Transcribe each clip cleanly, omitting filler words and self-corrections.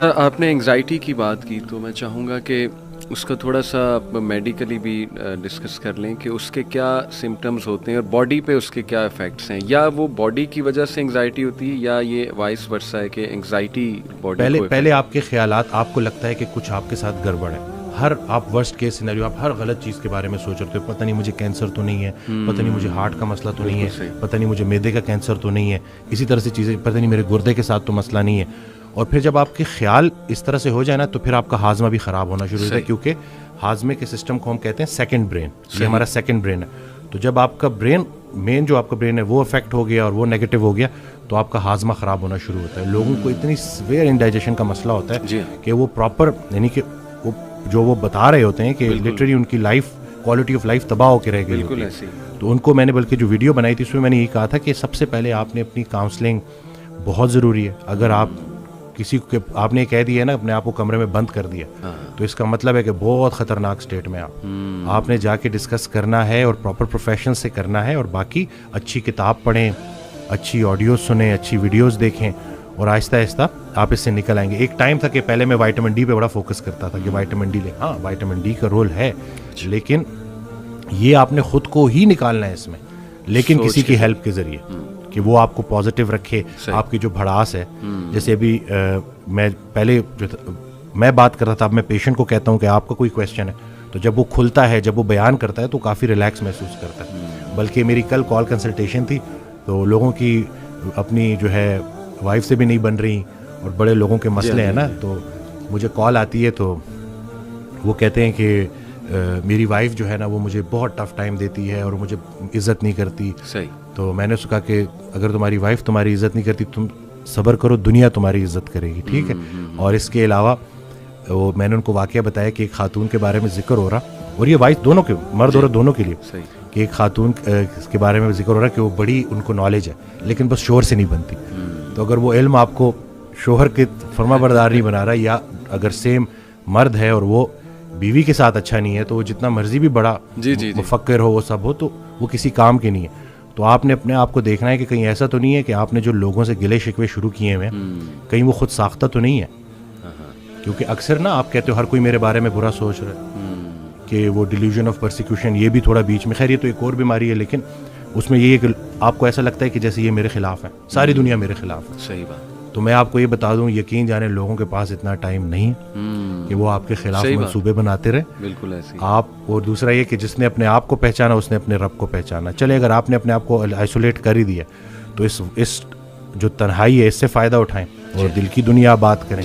آپ نے انگزائٹی کی بات کی تو میں چاہوں گا کہ اس کا تھوڑا سا میڈیکلی بھی ڈسکس کر لیں کہ اس کے کیا سمٹمز ہوتے ہیں اور باڈی پہ اس کے کیا افیکٹس ہیں، یا وہ باڈی کی وجہ سے انگزائٹی ہوتی ہے یا یہ وائس ورسا ہے کہ انگزائٹی باڈی کو پہلے آپ کے خیالات، آپ کو لگتا ہے کہ کچھ آپ کے ساتھ گڑبڑ ہے، ہر آپ ورسٹ کیس سینیریو، آپ ہر غلط چیز کے بارے میں سوچ رہے ہو، پتہ نہیں مجھے کینسر تو نہیں ہے، پتہ نہیں مجھے ہارٹ کا مسئلہ تو نہیں ہے، پتہ نہیں مجھے معدے کا کینسر تو نہیں ہے، اسی طرح سے چیزیں، پتہ نہیں میرے گردے کے ساتھ تو مسئلہ نہیں ہے. اور پھر جب آپ کے خیال اس طرح سے ہو جائے نا تو پھر آپ کا ہاضمہ بھی خراب ہونا شروع ہوتا ہے، کیونکہ ہاضمے کے سسٹم کو ہم کہتے ہیں سیکنڈ برین، یہ ہمارا سیکنڈ برین ہے. تو جب آپ کا برین، مین جو آپ کا برین ہے وہ افیکٹ ہو گیا اور وہ نیگیٹو ہو گیا تو آپ کا ہاضمہ خراب ہونا شروع ہوتا ہے. لوگوں کو اتنی سویئر انڈائجیشن کا مسئلہ ہوتا ہے کہ وہ پراپر، یعنی کہ وہ جو وہ بتا رہے ہوتے ہیں کہ لٹرلی ان کی لائف، کوالٹی آف لائف تباہ ہو کے رہ گئی ہوتی ہے. تو ان کو میں نے بلکہ جو ویڈیو بنائی تھی اس میں نے یہی کہا تھا کہ سب سے پہلے آپ نے اپنی کاؤنسلنگ بہت ضروری ہے. اگر آپ کسی کو، آپ نے کہہ دیا ہے نا اپنے آپ کو کمرے میں بند کر دیا، تو اس کا مطلب ہے کہ بہت خطرناک سٹیٹ میں آپ نے جا کے ڈسکس کرنا ہے اور پراپر پروفیشن سے کرنا ہے. اور باقی اچھی کتاب پڑھیں، اچھی آڈیوز سنیں، اچھی ویڈیوز دیکھیں اور آہستہ آہستہ آپ اس سے نکل آئیں گے. ایک ٹائم تھا کہ پہلے میں وائٹامن ڈی پہ بڑا فوکس کرتا تھا کہ وائٹامن ڈی لیں. ہاں وائٹامن ڈی کا رول ہے، لیکن یہ آپ نے خود کو ہی نکالنا ہے اس میں، لیکن کسی کی ہیلپ کے ذریعے کہ وہ آپ کو پازیٹیو رکھے. آپ کی جو بھڑاس ہے، جیسے ابھی میں پہلے جو میں بات کر رہا تھا، اب میں پیشنٹ کو کہتا ہوں کہ آپ کا کوئی کویسچن ہے تو جب وہ کھلتا ہے، جب وہ بیان کرتا ہے تو کافی ریلیکس محسوس کرتا ہے. بلکہ میری کل کال کنسلٹیشن تھی تو لوگوں کی اپنی جو ہے وائف سے بھی نہیں بن رہی اور بڑے لوگوں کے مسئلے ہیں نا، تو مجھے کال آتی ہے تو وہ کہتے ہیں کہ میری وائف جو ہے نا وہ مجھے بہت ٹف ٹائم دیتی ہے اور مجھے عزت نہیں کرتی. تو میں نے اس کو کہا کہ اگر تمہاری وائف تمہاری عزت نہیں کرتی، تم صبر کرو، دنیا تمہاری عزت کرے گی، ٹھیک ہے. اور اس کے علاوہ وہ میں نے ان کو واقعہ بتایا کہ ایک خاتون کے بارے میں ذکر ہو رہا، اور یہ وائف دونوں کے، مرد اور دونوں کے لیے، کہ ایک خاتون کے بارے میں ذکر ہو رہا کہ وہ بڑی ان کو نالج ہے لیکن بس شوہر سے نہیں بنتی. تو اگر وہ علم آپ کو شوہر کے فرما بردار نہیں بنا رہا، یا اگر سیم مرد ہے اور وہ بیوی کے ساتھ اچھا نہیں ہے، تو وہ جتنا مرضی بھی بڑا مفکر ہو، وہ سب ہو، تو وہ کسی کام کے نہیں ہے. تو آپ نے اپنے آپ کو دیکھنا ہے کہ کہیں ایسا تو نہیں ہے کہ آپ نے جو لوگوں سے گلے شکوے شروع کیے ہوئے ہیں کہیں وہ خود ساختہ تو نہیں ہے. کیونکہ اکثر نا آپ کہتے ہو ہر کوئی میرے بارے میں برا سوچ رہا ہے، کہ وہ ڈیلیوژن آف پرسیکیوشن، یہ بھی تھوڑا بیچ میں، خیر یہ تو ایک اور بیماری ہے، لیکن اس میں یہ ہے کہ آپ کو ایسا لگتا ہے کہ جیسے یہ میرے خلاف ہے، ساری دنیا میرے خلاف ہے. صحیح بات. تو میں آپ کو یہ بتا دوں، یقین جانے لوگوں کے پاس اتنا ٹائم نہیں کہ وہ آپ کے خلاف منصوبے بناتے رہے. بالکل ایسے آپ. اور دوسرا یہ کہ جس نے اپنے آپ کو پہچانا اس نے اپنے رب کو پہچانا. چلے اگر آپ نے اپنے آپ کو آئسولیٹ کر ہی دیا تو اس جو تنہائی ہے اس سے فائدہ اٹھائیں اور دل کی دنیا بات کریں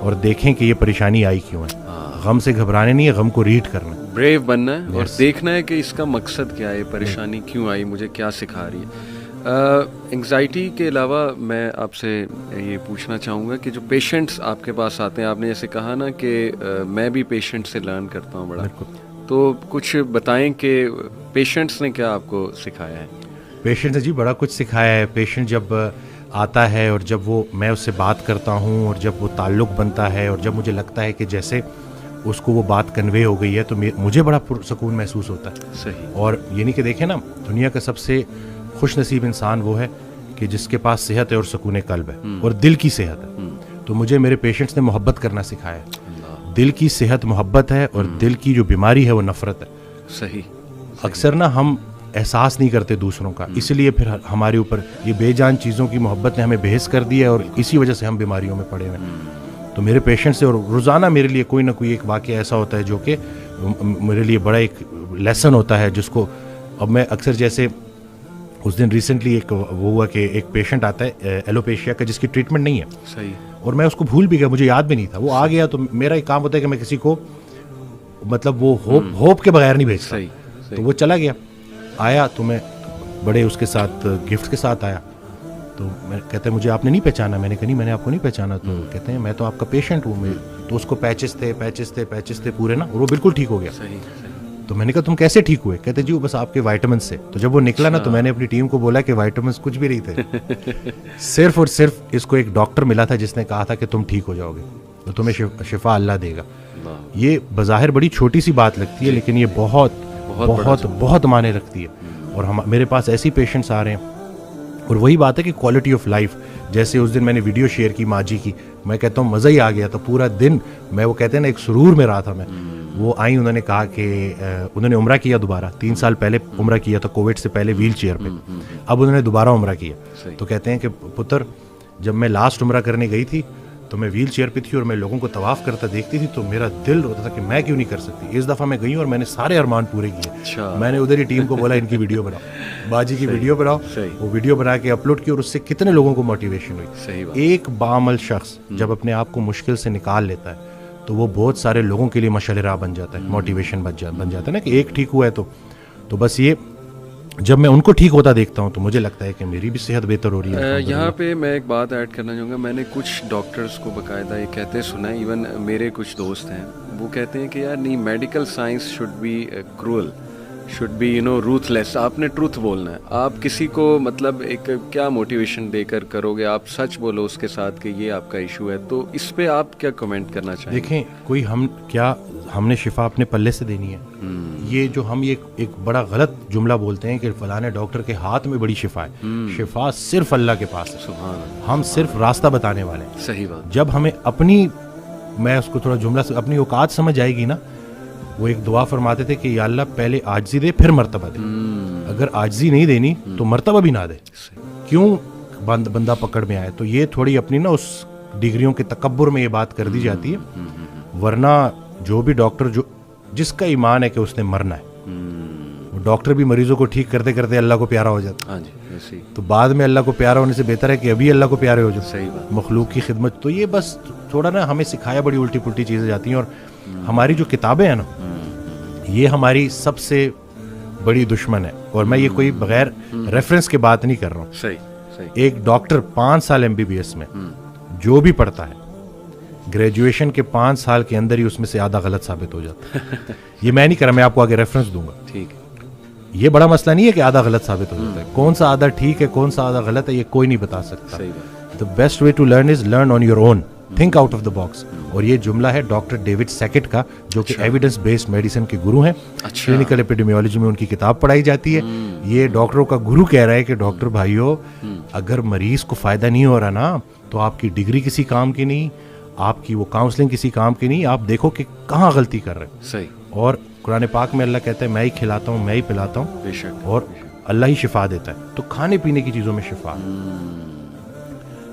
اور دیکھیں کہ یہ پریشانی آئی کیوں ہے. غم سے گھبرانے نہیں ہے، غم کو ریڈ کرنا ہے، بریو بننا ہے اور دیکھنا ہے کہ اس کا مقصد کیا ہے، پریشانی کیوں آئی، مجھے کیا سکھا رہی ہے. انگزائٹی کے علاوہ میں آپ سے یہ پوچھنا چاہوں گا کہ جو پیشنٹس آپ کے پاس آتے ہیں، آپ نے جیسے کہا نا کہ میں بھی پیشنٹ سے لرن کرتا ہوں بڑا، تو کچھ بتائیں کہ پیشنٹس نے کیا آپ کو سکھایا ہے. پیشنٹ نے جی بڑا کچھ سکھایا ہے. پیشنٹ جب آتا ہے اور جب وہ میں اس سے بات کرتا ہوں اور جب وہ تعلق بنتا ہے اور جب مجھے لگتا ہے کہ جیسے اس کو وہ بات کنوے ہو گئی ہے تو مجھے بڑا پرسکون محسوس ہوتا ہے. صحیح. اور یہ نہیں کہ دیکھیں نا، دنیا کا سب سے خوش نصیب انسان وہ ہے کہ جس کے پاس صحت ہے اور سکون قلب ہے اور دل کی صحت ہے. تو مجھے میرے پیشنٹس نے محبت کرنا سکھایا ہے. دل کی صحت محبت ہے اور دل کی جو بیماری ہے وہ نفرت ہے. صحیح. اکثر نا ہم احساس نہیں کرتے دوسروں کا، اس لیے پھر ہمارے اوپر یہ بے جان چیزوں کی محبت نے ہمیں بےحس کر دیا ہے اور اسی وجہ سے ہم بیماریوں میں پڑے ہوئے ہیں. تو میرے پیشنٹ سے اور روزانہ میرے لیے کوئی نہ کوئی ایک واقعہ ایسا ہوتا ہے جو کہ میرے لیے بڑا ایک لیسن ہوتا ہے، جس کو اب میں اکثر، جیسے اس دن ریسنٹلی ایک وہ ہوا کہ ایک پیشنٹ آتا ہے ایلوپیشیا کا جس کی ٹریٹمنٹ نہیں ہے. صحیح. اور میں اس کو بھول بھی گیا، مجھے یاد بھی نہیں تھا. وہ آ گیا تو میرا ایک کام ہوتا ہے کہ میں کسی کو مطلب وہ ہوپ کے بغیر نہیں بھیجتا. تو وہ چلا گیا، آیا تو میں بڑے اس کے ساتھ گفٹ کے ساتھ آیا. تو میں کہتے ہیں مجھے آپ نے نہیں پہچانا. میں نے کہا نہیں، میں نے آپ کو نہیں پہچانا. تو کہتے ہیں میں تو آپ کا پیشنٹ ہوں. تو اس کو پیچز تھے پورے نا، اور وہ بالکل ٹھیک ہو گیا. تو میں نے کہا تم کیسے ٹھیک ہوئے؟ کہتے جی وہ بس آپ کے وائٹامن سے. تو جب وہ نکلا نا تو میں نے اپنی ٹیم کو بولا کہ وائٹامنس کچھ بھی نہیں تھے، صرف اور صرف اس کو ایک ڈاکٹر ملا تھا جس نے کہا تھا کہ تم ٹھیک ہو جاؤ گے، تو تمہیں شفا اللہ دے گا. یہ بظاہر بڑی چھوٹی سی بات لگتی ہے لیکن یہ بہت بہت بہت معنی رکھتی ہے. اور میرے پاس ایسی پیشنٹس آ رہے ہیں اور وہی بات ہے کہ کوالٹی آف لائف, جیسے اس دن میں نے ویڈیو شیئر کی ماں جی کی, میں کہتا ہوں مزہ ہی آ گیا تھا پورا دن. میں وہ کہتے ہیں نا ایک سرور میں رہا تھا میں. وہ آئیں, انہوں نے کہا کہ انہوں نے عمرہ کیا دوبارہ, 3 سال پہلے عمرہ کیا تھا کووڈ سے پہلے ویل چیئر پہ, اب انہوں نے دوبارہ عمرہ کیا. تو کہتے ہیں کہ پتر جب میں لاسٹ عمرہ کرنے گئی تھی تو میں ویل چیئر پہ تھی اور میں لوگوں کو طواف کرتا دیکھتی تھی تو میرا دل روتا تھا کہ میں کیوں نہیں کر سکتی. اس دفعہ میں گئی ہوں اور میں نے سارے ارمان پورے کیے. میں نے ادھر ہی ٹیم کو بولا ان کی ویڈیو بناؤ, باجی کی ویڈیو بناؤ. وہ ویڈیو بنا کے اپلوڈ کی اور اس سے کتنے لوگوں کو موٹیویشن ہوئی. ایک بعمل شخص جب اپنے آپ کو مشکل سے نکال لیتا ہے تو وہ بہت سارے لوگوں کے لیے مشعل راہ بن جاتا ہے, موٹیویشن بن جاتا ہے نا, کہ ایک ٹھیک ہوا ہے تو بس یہ جب میں ان کو ٹھیک ہوتا دیکھتا ہوں تو مجھے لگتا ہے کہ میری بھی صحت بہتر ہو رہی ہے. یہاں پہ میں ایک بات ایڈ کرنا چاہوں گا. میں نے کچھ ڈاکٹرز کو باقاعدہ یہ کہتے سنا ہے, ایون میرے کچھ دوست ہیں وہ کہتے ہیں کہ یار نہیں, medical science should be cruel, should be ruthless. آپ نے ٹروتھ بولنا ہے. آپ کسی کو مطلب ایک کیا موٹیویشن دے کر کرو گے, آپ سچ بولو اس کے ساتھ کہ یہ آپ کا ایشو ہے. تو اس پہ آپ کیا کمنٹ کرنا چاہیں گے؟ دیکھیں, کوئی ہم نے شفا اپنے پلے سے دینی ہے. یہ جو ہم ایک بڑا غلط جملہ بولتے ہیں کہ فلانے ڈاکٹر کے ہاتھ میں بڑی شفا ہے. شفا صرف اللہ کے پاس ہے. سبحان اللہ. ہم صرف راستہ بتانے والے ہیں. صحیح بات. جب ہمیں اپنی, میں اس کو تھوڑا جملہ سے, اپنی اوقات سمجھ آئے گی نا, وہ ایک دعا فرماتے تھے کہ یا اللہ پہلے عاجزی دے پھر مرتبہ دے. اگر عاجزی نہیں دینی تو مرتبہ بھی نہ دے. کیوں بندہ پکڑ میں آئے. تو یہ تھوڑی اپنی نا اس ڈگریوں کے تکبر میں یہ بات کر دی جاتی ہے. ورنہ جو بھی ڈاکٹر جس کا ایمان ہے کہ اس نے مرنا ہے, وہ ڈاکٹر بھی مریضوں کو ٹھیک کرتے کرتے اللہ کو پیارا ہو جاتا. ہاں جی, تو بعد میں اللہ کو پیارا ہونے سے بہتر ہے کہ ابھی اللہ کو پیارے ہو جائے. صحیح بات. مخلوق کی خدمت. تو یہ بس تھوڑا نا ہمیں سکھایا بڑی الٹی پلٹی چیزیں جاتی ہیں. اور ہماری جو کتابیں ہیں نا, یہ ہماری سب سے بڑی دشمن ہے. اور میں یہ کوئی بغیر ریفرنس کے بات نہیں کر رہا ہوں. صحیح. ایک ڈاکٹر 5 سال MBBS میں جو بھی پڑھتا ہے, گریجویشن کے 5 سال کے اندر ہی اس میں سے آدھا غلط ثابت ہو جاتا ہے. یہ میں نہیں کر رہا, میں آپ کو آگے ریفرنس دوں گا. ٹھیک. یہ بڑا مسئلہ نہیں ہے کہ آدھا غلط ثابت ہو جاتا ہے. کون سا آدھا ٹھیک ہے, کون سا آدھا غلط ہے, یہ کوئی نہیں بتا سکتا. The best way to learn is learn on your own. Think out of the box. اور یہ جملہ ہے ڈاکٹر ڈیوڈ سیکٹ کا, جو کہ ایویڈنس بیسڈ میڈیسن کے گرو ہیں. کلینکل ایپیڈیمیولوجی میں ان کی کتاب پڑھائی جاتی ہے. یہ ڈاکٹروں کا گرو کہہ رہا ہے کہ ڈاکٹر بھائیو, اگر مریض کو فائدہ نہیں ہو رہا نا, تو آپ کی ڈگری کسی کام کی نہیں, آپ کی وہ کاؤنسلنگ کسی کام کی نہیں. آپ دیکھو کہ کہاں غلطی کر رہے ہیں. صحیح. اور قرآن پاک میں اللہ کہتا ہے میں ہی کھلاتا ہوں, میں ہی پلاتا ہوں, بے شک, اور اللہ ہی شفا دیتا ہے. تو کھانے پینے کی چیزوں میں شفا.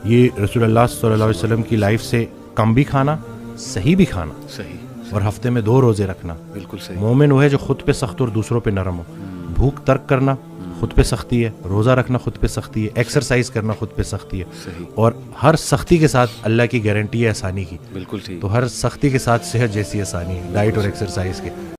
یہ رسول اللہ صلی اللہ علیہ وسلم کی لائف سے کم بھی کھانا, صحیح بھی کھانا. صحیح. اور ہفتے میں 2 روزے رکھنا. بالکل صحیح. مومن وہ ہے جو خود پہ سخت اور دوسروں پہ نرم ہو. بھوک ترک کرنا خود پہ سختی ہے, روزہ رکھنا خود پہ سختی ہے, ایکسرسائز کرنا خود پہ سختی ہے. صحیح. اور ہر سختی کے ساتھ اللہ کی گارنٹی ہے آسانی کی. بالکل ٹھیک. تو ہر سختی کے ساتھ صحت جیسی آسانی ہے, ڈائٹ اور ایکسرسائز کے.